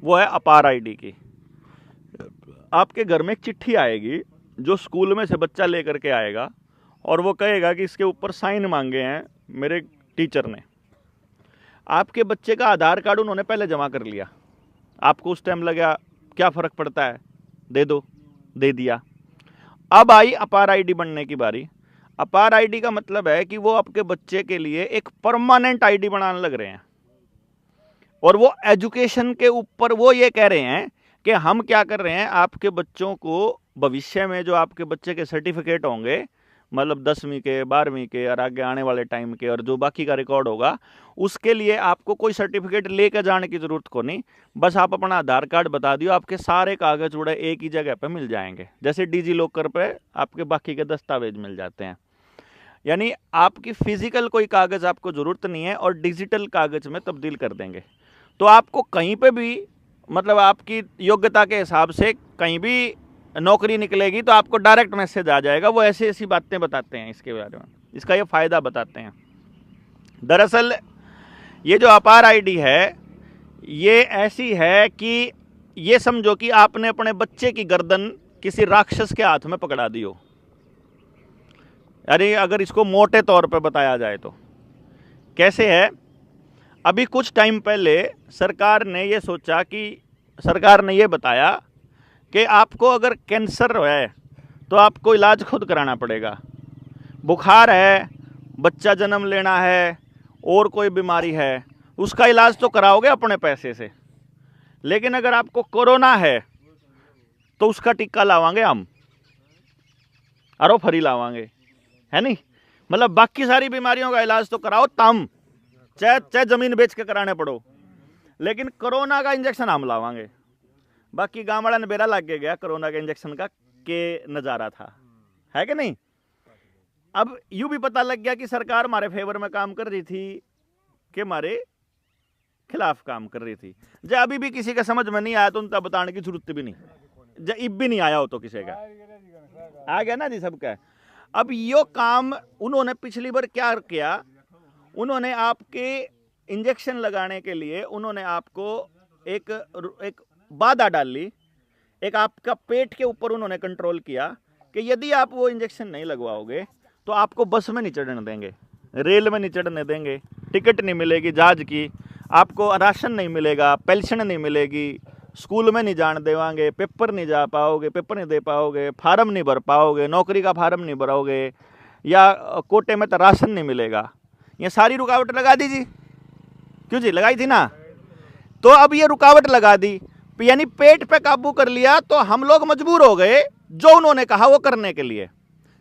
वो है अपार आईडी की। आपके घर में एक चिट्ठी आएगी जो स्कूल में से बच्चा लेकर के आएगा और वो कहेगा कि इसके ऊपर साइन मांगे हैं मेरे टीचर ने। आपके बच्चे का आधार कार्ड उन्होंने पहले जमा कर लिया, आपको उस टाइम लगा क्या फ़र्क पड़ता है, दे दो, दे दिया। अब आई अपार आईडी बनने की बारी। अपार आईडी का मतलब है कि वो आपके बच्चे के लिए एक परमानेंट आईडी बनाने लग रहे हैं और वो एजुकेशन के ऊपर वो ये कह रहे हैं कि हम क्या कर रहे हैं, आपके बच्चों को भविष्य में जो आपके बच्चे के सर्टिफिकेट होंगे, मतलब 10वीं के, 12वीं के और आगे आने वाले टाइम के और जो बाकी का रिकॉर्ड होगा, उसके लिए आपको कोई सर्टिफिकेट लेकर जाने की ज़रूरत को नहीं। बस आप अपना आधार कार्ड बता दियो, आपके सारे कागज उड़े एक ही जगह पे मिल जाएंगे, जैसे डिजी लॉकर पे आपके बाकी के दस्तावेज मिल जाते हैं। यानी आपकी फिजिकल कोई कागज आपको ज़रूरत नहीं है और डिजिटल कागज में तब्दील कर देंगे। तो आपको कहीं पे भी, मतलब आपकी योग्यता के हिसाब से कहीं भी नौकरी निकलेगी तो आपको डायरेक्ट मैसेज आ जाएगा। वो ऐसी ऐसी बातें बताते हैं इसके बारे में, इसका ये फ़ायदा बताते हैं। दरअसल ये जो अपार आईडी है ये ऐसी है कि ये समझो कि आपने अपने बच्चे की गर्दन किसी राक्षस के हाथ में पकड़ा दी हो। अरे अगर इसको मोटे तौर पे बताया जाए तो कैसे है, अभी कुछ टाइम पहले सरकार ने ये सोचा कि सरकार ने ये बताया कि आपको अगर कैंसर है तो आपको इलाज खुद कराना पड़ेगा, बुखार है, बच्चा जन्म लेना है और कोई बीमारी है उसका इलाज तो कराओगे अपने पैसे से, लेकिन अगर आपको कोरोना है तो उसका टीका लावांगे हम, अरो फरी लावांगे, है नहीं। मतलब बाकी सारी बीमारियों का इलाज तो कराओ तम, चाहे चाहे जमीन बेच के कराने पड़ो, लेकिन कोरोना का इंजेक्शन हम लावांगे। बाकी गाँव वाला ने बेरा लग गया कोरोना के इंजेक्शन का के नज़ारा था, है कि नहीं। अब यूं भी पता लग गया कि सरकार हमारे फेवर में काम कर रही थी कि हमारे खिलाफ काम कर रही थी। जब अभी भी किसी का समझ में नहीं आया तो उनका बताने की जरूरत भी नहीं, जब इब भी नहीं आया हो तो किसी का आ गया ना जी सबका। अब यो काम उन्होंने पिछली बार क्या किया, उन्होंने आपके इंजेक्शन लगाने के लिए उन्होंने आपको एक बाधा डाली, एक आपका पेट के ऊपर उन्होंने कंट्रोल किया कि यदि आप वो इंजेक्शन नहीं लगवाओगे तो आपको बस में नहीं चढ़ने देंगे, रेल में नहीं चढ़ने देंगे, टिकट नहीं मिलेगी जहाज की, आपको राशन नहीं मिलेगा, पेंशन नहीं मिलेगी, स्कूल में नहीं जाने देवांगे, पेपर नहीं जा पाओगे, पेपर नहीं दे पाओगे, फार्म नहीं भर पाओगे, नौकरी का फार्म नहीं भरोगे, या कोटे में तो राशन नहीं मिलेगा। ये सारी रुकावट लगा दी जी, क्यों जी लगाई थी ना। तो अब ये रुकावट लगा दी, यानी पेट पे काबू कर लिया, तो हम लोग मजबूर हो गए जो उन्होंने कहा वो करने के लिए।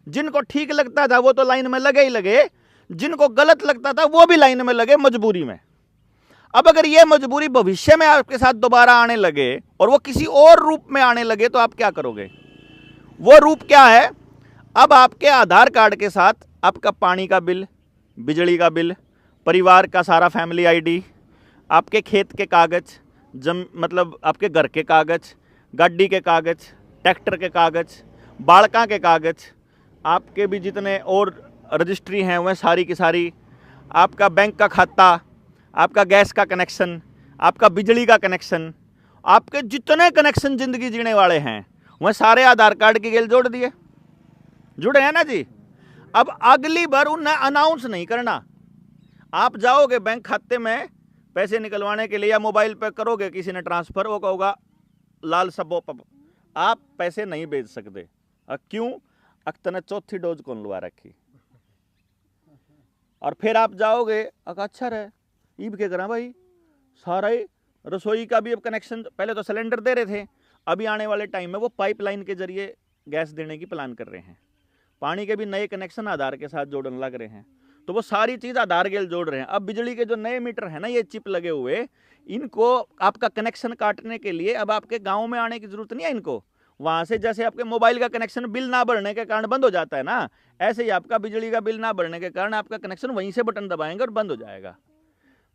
जिनको ठीक लगता था वो तो लाइन में लगे ही लगे, जिनको गलत लगता था वो भी लाइन में लगे मजबूरी में। अब अगर ये मजबूरी भविष्य में आपके साथ दोबारा आने लगे और वो किसी और रूप में आने लगे तो आप क्या करोगे। वो रूप क्या है, अब आपके आधार कार्ड के साथ आपका पानी का बिल, बिजली का बिल, परिवार का सारा फैमिली आईडी, आपके खेत के कागज, मतलब आपके घर के कागज, गाड़ी के कागज, ट्रैक्टर के कागज, बालका के कागज, आपके भी जितने और रजिस्ट्री हैं वह सारी की सारी, आपका बैंक का खाता, आपका गैस का कनेक्शन, आपका बिजली का कनेक्शन, आपके जितने कनेक्शन ज़िंदगी जीने वाले हैं वह सारे आधार कार्ड की गेल जोड़ दिए, जुड़े हैं ना जी। अब अगली बार उन्हें अनाउंस नहीं करना, आप जाओगे बैंक खाते में पैसे निकलवाने के लिए या मोबाइल पे करोगे किसी ने ट्रांसफ़र, वो कहोगा लाल सबो आप पैसे नहीं भेज सकते। क्यों, अक्तने चौथी डोज कौन लगा रखी। और फिर आप जाओगे, अच्छा रहे ईब के करा भाई, सारा ही रसोई का भी अब कनेक्शन, पहले तो सिलेंडर दे रहे थे, अभी आने वाले टाइम में वो पाइपलाइन के जरिए गैस देने की प्लान कर रहे हैं, पानी के भी नए कनेक्शन आधार के साथ जोड़ने लग रहे हैं, तो वो सारी चीज़ आधार गेल जोड़ रहे हैं। अब बिजली के जो नए मीटर है ना, ये चिप लगे हुए, इनको आपका कनेक्शन काटने के लिए अब आपके गाँव में आने की जरूरत नहीं है इनको, वहाँ से जैसे आपके मोबाइल का कनेक्शन बिल ना भरने के कारण बंद हो जाता है ना, ऐसे ही आपका बिजली का बिल ना भरने के कारण आपका कनेक्शन वहीं से बटन दबाएंगे और बंद हो जाएगा।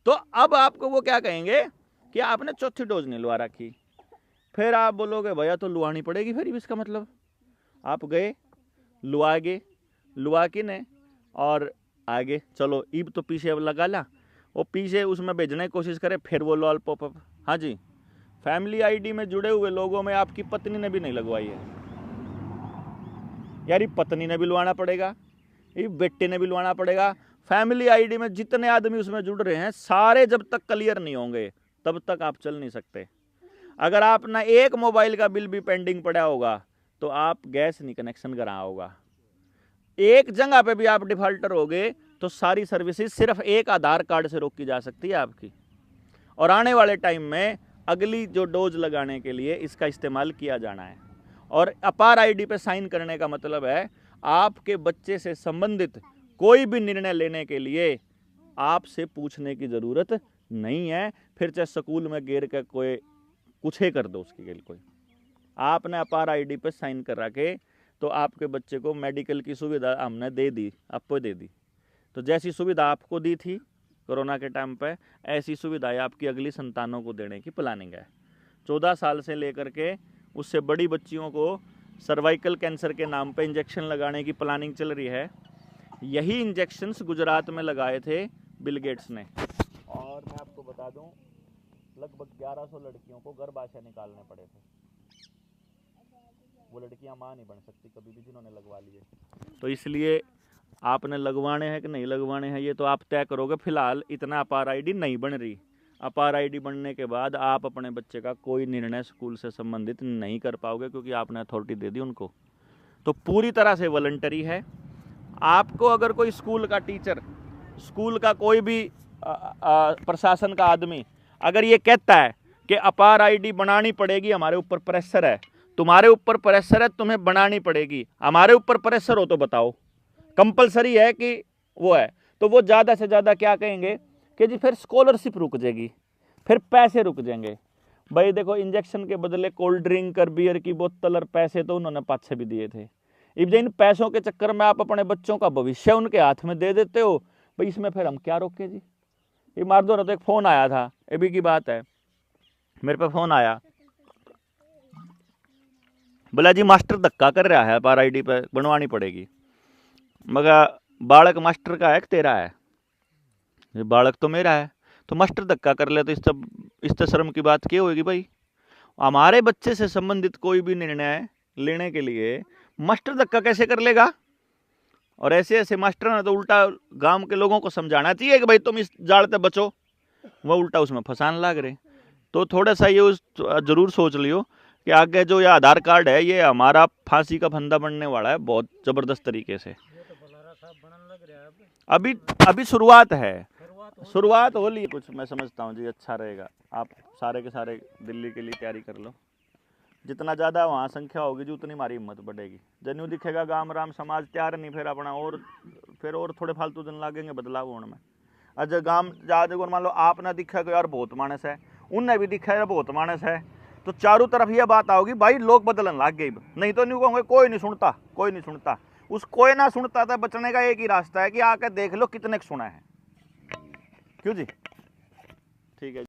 तो अब आपको वो क्या कहेंगे कि आपने चौथी डोज नहीं लगा रखी, फिर आप बोलोगे भैया तो लुआनी पड़ेगी, फिर इसका मतलब आप गए लुआ के ने और आगे चलो ईब तो पीछे अब लगा ला, वो पीछे उसमें भेजने की कोशिश करे, फिर वो लॉल पॉपअप, हाँ जी फैमिली आईडी में जुड़े हुए लोगों में आपकी पत्नी ने भी नहीं लगवाई है यार, ये पत्नी ने भी लवाना पड़ेगा, ये बेटे ने भी लवाना पड़ेगा। फैमिली आईडी में जितने आदमी उसमें जुड़ रहे हैं सारे जब तक क्लियर नहीं होंगे तब तक आप चल नहीं सकते। अगर आपने एक मोबाइल का बिल भी पेंडिंग पड़ा होगा तो आप गैस नहीं कनेक्शन करा होगा। एक जगह पे भी आप डिफॉल्टर हो गए तो सारी सर्विसेज सिर्फ एक आधार कार्ड से रोकी जा सकती है आपकी। और आने वाले टाइम में अगली जो डोज लगाने के लिए इसका इस्तेमाल किया जाना है। और अपार आईडी पे साइन करने का मतलब है आपके बच्चे से संबंधित कोई भी निर्णय लेने के लिए आपसे पूछने की ज़रूरत नहीं है। फिर चाहे स्कूल में गिर के कोई कुछ ही कर दो उसके लिए, कोई आपने अपार आईडी पे साइन कर रखे तो आपके बच्चे को मेडिकल की सुविधा हमने दे दी, आपको दे दी। तो जैसी सुविधा आपको दी थी कोरोना के टाइम पे, ऐसी सुविधाएं आपकी अगली संतानों को देने की प्लानिंग है। 14 साल से लेकर के उससे बड़ी बच्चियों को सर्वाइकल कैंसर के नाम पे इंजेक्शन लगाने की प्लानिंग चल रही है। यही इंजेक्शन्स गुजरात में लगाए थे बिल गेट्स ने। और मैं आपको बता दूं लगभग 1100 लड़कियों को गर्भाशय निकालने पड़े थे। वो लड़कियां मां नहीं बन सकती कभी भी जिन्होंने लगवा लिए। तो इसलिए आपने लगवाने हैं कि नहीं लगवाने हैं ये तो आप तय करोगे। फिलहाल इतना अपार आईडी नहीं बन रही। अपार आईडी बनने के बाद आप अपने बच्चे का कोई निर्णय स्कूल से संबंधित नहीं कर पाओगे क्योंकि आपने अथॉरिटी दे दी उनको। तो पूरी तरह से वॉलंटरी है। आपको अगर कोई स्कूल का टीचर, स्कूल का कोई भी प्रशासन का आदमी अगर ये कहता है कि अपार आईडी बनानी पड़ेगी, हमारे ऊपर प्रेशर है, तुम्हारे ऊपर प्रेशर है, तुम्हें बनानी पड़ेगी, हमारे ऊपर प्रेशर हो तो बताओ, कंपलसरी है कि वो है, तो वो ज़्यादा से ज़्यादा क्या कहेंगे कि जी फिर स्कॉलरशिप रुक जाएगी, फिर पैसे रुक जाएंगे। भाई देखो इंजेक्शन के बदले कोल्ड ड्रिंक और बियर की बोतल और पैसे तो उन्होंने पाछे भी दिए थे। अब इन पैसों के चक्कर में आप अपने बच्चों का भविष्य उनके हाथ में दे देते हो, भाई इसमें फिर हम क्या रोके जी। ये मार दो ना। तो एक फ़ोन आया था, अभी की बात है, मेरे पे फ़ोन आया, बोला जी मास्टर धक्का कर रहा है, अपार आईडी पे बनवानी पड़ेगी। मगर बालक मास्टर का है कि तेरा है? ये बालक तो मेरा है, तो मास्टर धक्का कर ले तो इस तो शर्म की बात क्या होगी भाई। हमारे बच्चे से संबंधित कोई भी निर्णय लेने के लिए मास्टर धक्का कैसे कर लेगा? और ऐसे ऐसे मास्टर ने तो उल्टा गांव के लोगों को समझाना चाहिए कि भाई तुम इस जाल से बचो, वह उल्टा उसमें फंसाने लग रहे। तो थोड़ा सा ये जरूर सोच लियो कि आगे जो ये आधार कार्ड है ये हमारा फांसी का फंदा बनने वाला है बहुत ज़बरदस्त तरीके से। अभी शुरुआत है, शुरुआत हो ली कुछ। मैं समझता हूँ जी अच्छा रहेगा, आप सारे के सारे दिल्ली के लिए तैयारी कर लो। जितना ज़्यादा वहाँ संख्या होगी जी उतनी हमारी हिम्मत बढ़ेगी। जन्यू दिखेगा गांव राम समाज तैयार नहीं, फिर अपना और थोड़े फालतू दिन लागेंगे बदलाव होने में। अजय गांव जा मान लो आपने दिखा कि यार बहुत मानस है, उनने भी दिखा यार बहुत मानस है, तो चारों तरफ यह बात आओगी भाई लोग बदलन लग गए। नहीं तो नहीं कहूँगे कोई नहीं सुनता, कोई नहीं सुनता। उस कोई ना सुनता था बचने का एक ही रास्ता है कि आकर देख लो कितने सुना है। क्यों जी? ठीक है।